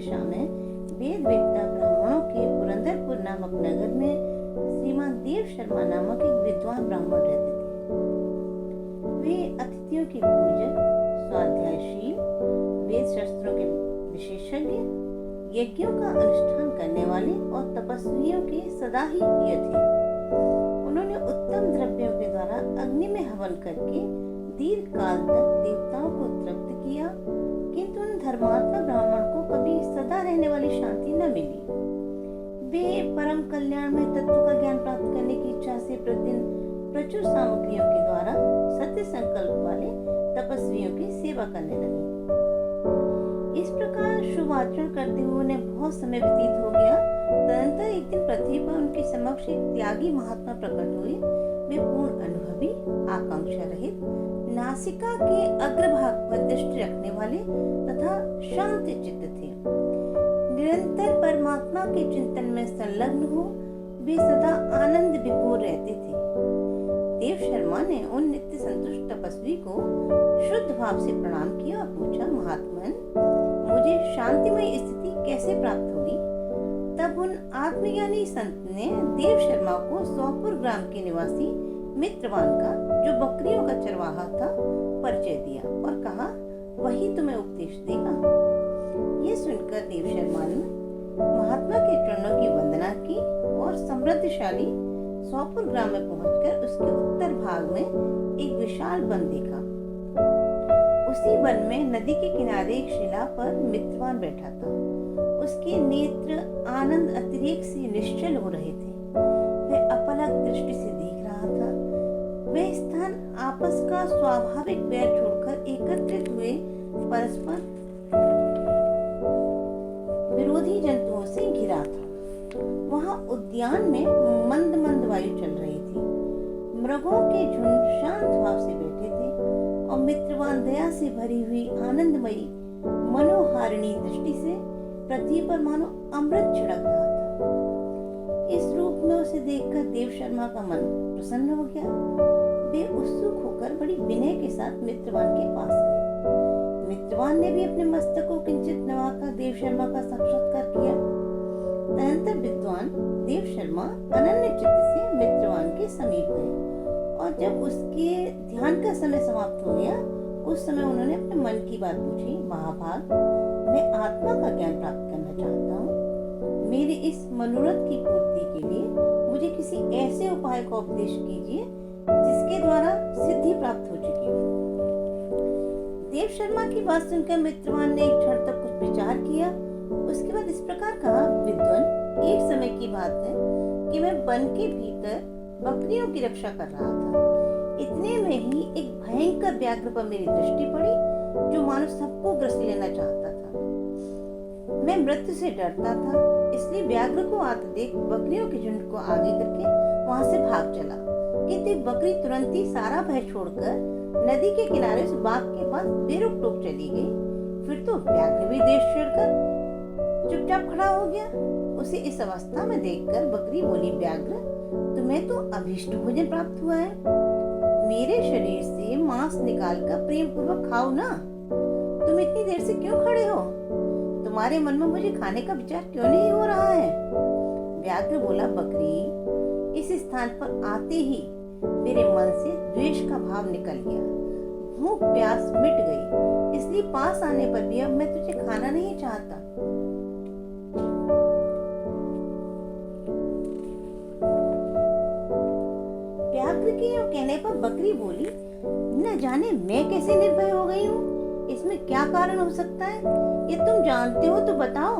दिशा में वेद वेत्ता ब्राह्मणों के पुरंदरपुर नामक नगर में श्रीमान देव शर्मा नामक एक विद्वान ब्राह्मण रहते थे। वे अतिथियों के पूजक, स्वाध्यायशील, वेद शास्त्रों के विशेषज्ञ, यज्ञों का अनुष्ठान करने वाले और तपस्वियों के सदा ही प्रिय थे। उन्होंने उत्तम द्रव्यों के द्वारा अग्नि में हवन करके दीर्घ काल तक देवताओं को तृप्त किया, किंतु उन धर्मात्मा ब्राह्मण को कभी सदा रहने वाली शांति न मिली। वे परम कल्याण में तत्व का ज्ञान प्राप्त करने की इच्छा से प्रतिदिन प्रचुर सामग्रियों के द्वारा सत्य संकल्प वाले तपस्वियों की सेवा करने लगे। इस प्रकार शुभ आचरण करते हुए उन्हें बहुत समय व्यतीत हो गया। तदनंतर एक दिन पृथ्वी पर उनके समक्ष एक त्यागी महात्मा प्रकट हुए। वे पूर्ण अनुभवी, आकांक्षा रहित, नासिका के अग्रभाग पर दृष्टि रखने वाले तथा शांत चित्त थे। निरंतर परमात्मा के चिंतन में संलग्न हो वे सदा आनंद विभोर रहते थे। देव शर्मा ने उन नित्य संतुष्ट तपस्वी को शुद्ध भाव से प्रणाम किया और पूछा, महात्मन, मुझे शांतिमय स्थिति कैसे प्राप्त होगी? तब उन आत्मज्ञानी संत ने देव शर्मा को सोपुर ग्राम के निवासी मित्रवान का, जो बकरियों का चरवाहा था, परिचय दिया और कहा, वही तुम्हें उपदेश देगा। ये सुनकर देव शर्मा ने महात्मा के चरणों की वंदना की और समृद्धशाली सोपुर ग्राम में पहुंचकर उसके उत्तर भाग में एक विशाल वन देखा। उसी वन में नदी के किनारे एक शिला पर मित्रवान बैठा था। उसके नेत्र आनंद अतिरेक से निश्चल हो रहे थे। वह अपलक दृष्टि से देख रहा था। वह स्थान आपस का स्वाभाविक बैर छोड़कर एकत्रित हुए परस्पर विरोधी जंतुओं से घिरा था। वहां उद्यान में मंद मंद वायु चल रही थी। मृगों के झुंड शांत भाव से बैठे थे और मित्रवान दया से भरी हुई आनंदमयी मनोहारिणी दृष्टि से पृथ्वी पर मानो अमृत छिड़क रहा था। इस रूप में उसे देखकर देव शर्मा का मन प्रसन्न हो गया। वे उत्सुक होकर बड़ी विनय के साथ मित्रवान के पास गए। मित्रवान ने भी अपने मस्तक को किंचित नवाकर देव शर्मा का साक्षात्कार किया। तदनंतर विद्वान देव शर्मा अनन्य चित्त से मित्रवान के समीप गए और जब उसके ध्यान का समय समाप्त हो गया, उस समय उन्होंने अपने मन की बात पूछी, महाभाग, मैं आत्मा का ज्ञान प्राप्त करना चाहता हूँ। मेरे इस मनोरथ की पूर्ति के लिए मुझे किसी ऐसे उपाय का उपदेश कीजिए जिसके द्वारा सिद्धि प्राप्त हो चुकी हो। देव शर्मा की बात सुनकर मित्रवान ने एक क्षण तक कुछ विचार किया। उसके बाद इस प्रकार कहा, विद्वान, एक समय की बात है कि मैं वन के भीतर बकरियों की रक्षा कर रहा था। इतने में ही एक भयंकर व्याघ्र पर मेरी दृष्टि पड़ी, जो मानो सबको ग्रस लेना चाहता था। मैं मृत्यु से डरता था, इसलिए व्याघ्र को आते देख बकरियों के झुंड को आगे करके वहां से भाग चला। किंतु एक बकरी तुरंत ही सारा भय छोड़कर नदी के किनारे से बाघ के पास बेरुख टोक चली गई। फिर तो व्याघ्र भी देश छोड़कर चुपचाप खड़ा हो गया। उसे इस अवस्था में देखकर बकरी बोली, व्याघ्र, तुम्हें तो अभीष्ट भोजन प्राप्त हुआ है। मेरे शरीर से मांस निकालकर प्रेम पूर्वक खाओ ना। तुम इतनी देर से क्यों खड़े हो? तुम्हारे मन में मुझे खाने का विचार क्यों नहीं हो रहा है? व्याघ्र बोला, बकरी, इस स्थान पर आते ही मेरे मन से द्वेष का भाव निकल गया। भूख प्यास मिट गई, इसलिए पास आने पर भी अब मैं तुझे खाना नहीं चाहता। व्याघ्र के यूं कहने पर बकरी बोली, न जाने मैं कैसे निर्भय हो गई हूँ। इसमें क्या कारण हो सकता है? ये तुम जानते हो तो बताओ।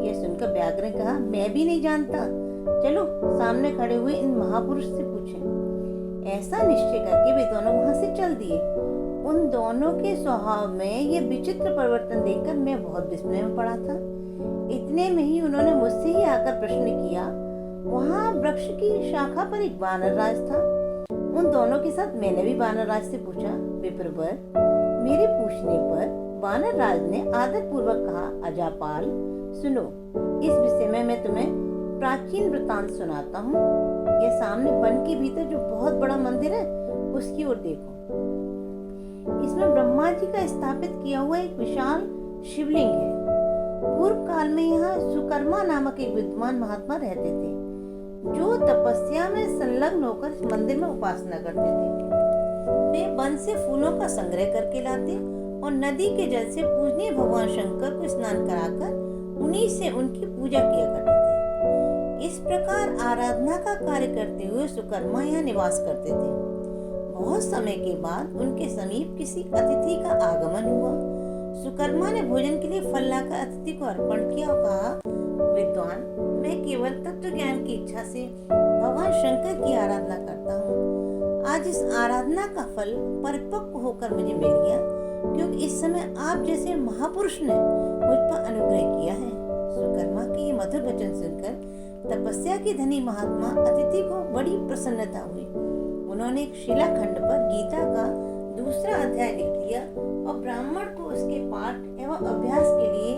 यह सुनकर व्याघ्र ने कहा, मैं भी नहीं जानता। चलो सामने खड़े हुए इन महापुरुष से पूछें। ऐसा निश्चय करके वे दोनों वहां से चल दिए। उन दोनों के स्वभाव में ये विचित्र परिवर्तन देखकर मैं बहुत विस्मय में पड़ा था। इतने में ही उन्होंने मुझसे ही आकर प्रश्न किया। वहां वृक्ष की शाखा पर एक वानर राज था। उन दोनों के साथ मैंने भी वानर राज से पूछा। विप्रवर, मेरे पूछने पर वानर राज ने आदर पूर्वक कहा, अजापाल, सुनो, इस विषय में मैं तुम्हें प्राचीन वृतांत सुनाता हूँ। यह सामने वन के भीतर जो बहुत बड़ा मंदिर है, उसकी ओर देखो। इसमें ब्रह्मा जी का स्थापित किया हुआ एक विशाल शिवलिंग है। पूर्व काल काल में यहाँ सुकर्मा नामक एक विद्वान महात्मा रहते थे, जो तपस्या में संलग्न होकर इस मंदिर में उपासना करते थे। वे वन से फूलों का संग्रह करके लाते और नदी के जल से पूजनीय भगवान शंकर को स्नान कराकर उन्हीं से उनकी पूजा किया करते थे। इस प्रकार आराधना का कार्य करते हुए सुकर्मा यहाँ निवास करते थे। बहुत समय के बाद उनके समीप किसी अतिथि का आगमन हुआ। सुकर्मा ने भोजन के लिए फल लाकर अतिथि को अर्पण किया और कहा, विद्वान, मैं केवल तत्व ज्ञान की इच्छा से भगवान शंकर की आराधना करता हूँ। आज इस आराधना का फल परिपक्व होकर मुझे मिल गया, क्योंकि इस समय आप जैसे महापुरुष ने मुझ पर अनुग्रह किया है। सुकर्मा के ये मधुर वचन सुनकर तपस्या की धनी महात्मा अतिथि को बड़ी प्रसन्नता हुई। उन्होंने एक शिलाखंड पर गीता का दूसरा अध्याय लिख लिया और ब्राह्मण को उसके पाठ एवं अभ्यास के लिए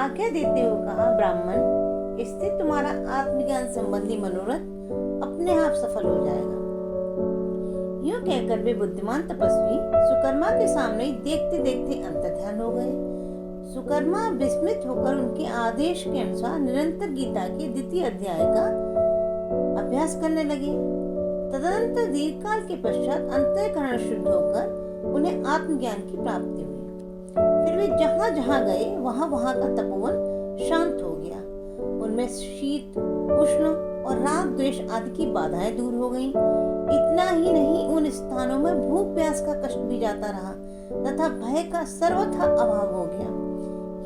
आज्ञा देते हुए कहा, ब्राह्मण, इससे तुम्हारा आत्मज्ञान संबंधी मनोरथ अपने आप सफल हो जाएगा। यूं कहकर वे बुद्धिमान तपस्वी सुकर्मा के सामने ही देखते देखते अंतर्ध्यान हो गए। सुकर्मा विस्मित होकर उनके आदेश के अनुसार निरंतर गीता के द्वितीय अध्याय का अभ्यास करने लगे। तदनंतर दीर्घकाल के पश्चात अंतःकरण शुद्ध होकर उन्हें आत्मज्ञान की प्राप्ति हुई। फिर वे जहाँ जहाँ गए वहाँ वहाँ का तपोवन शांत हो गया। उनमें शीत, उष्ण और राग द्वेष आदि की बाधाएं दूर हो गईं। इतना ही नहीं, उन स्थानों में भूख प्यास का कष्ट भी जाता रहा तथा भय का सर्वथा अभाव हो गया।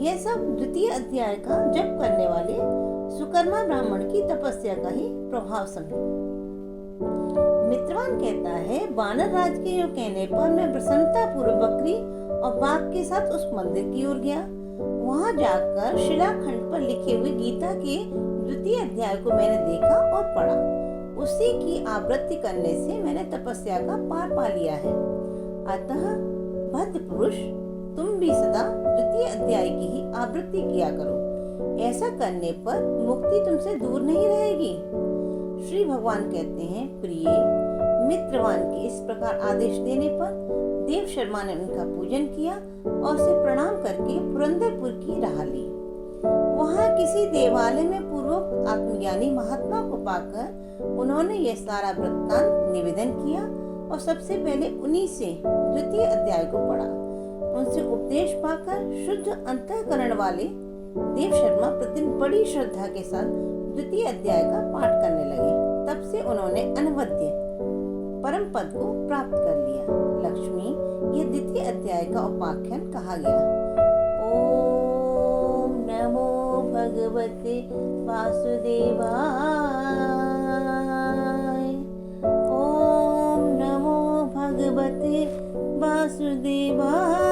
यह सब द्वितीय अध्याय का जप करने वाले सुकर्मा ब्राह्मण की तपस्या का ही प्रभाव समझो। मित्रवान कहता है, वानर राज के यूं कहने पर मैं प्रसन्नता पूर्वक बकरी और बाघ के साथ उस मंदिर की ओर गया। वहां जाकर शिलाखंड पर लिखे हुए गीता के द्वितीय अध्याय को मैंने देखा और पढ़ा। उसी की आवृत्ति करने से मैंने तपस्या का पार पा लिया है। अतः भद्र पुरुष, तुम भी सदा द्वितीय अध्याय की ही आवृत्ति किया करो। ऐसा करने पर मुक्ति तुमसे दूर नहीं रहेगी। श्री भगवान कहते हैं, प्रिय मित्रवान के इस प्रकार आदेश देने पर देव शर्मा ने उनका पूजन किया और उसे प्रणाम करके पुरंदरपुर की राह ली। वहां किसी देवालय में पूर्वक आत्मज्ञानी महात्मा को पाकर उन्होंने यह सारा वृत्तांत निवेदन किया और सबसे पहले उन्हीं से द्वितीय अध्याय को पढ़ा। उनसे उपदेश पाकर शुद्ध अंतःकरण वाले देव शर्मा प्रतिदिन बड़ी श्रद्धा के साथ द्वितीय अध्याय का पाठ करने लगे। तब से उन्होंने अनवद्य परम पद को प्राप्त कर लिया। लक्ष्मी, यह द्वितीय अध्याय का उपाख्यान कहा गया। ओम नमो भगवते वासुदेवाय। ओम नमो भगवते वासुदेवाय।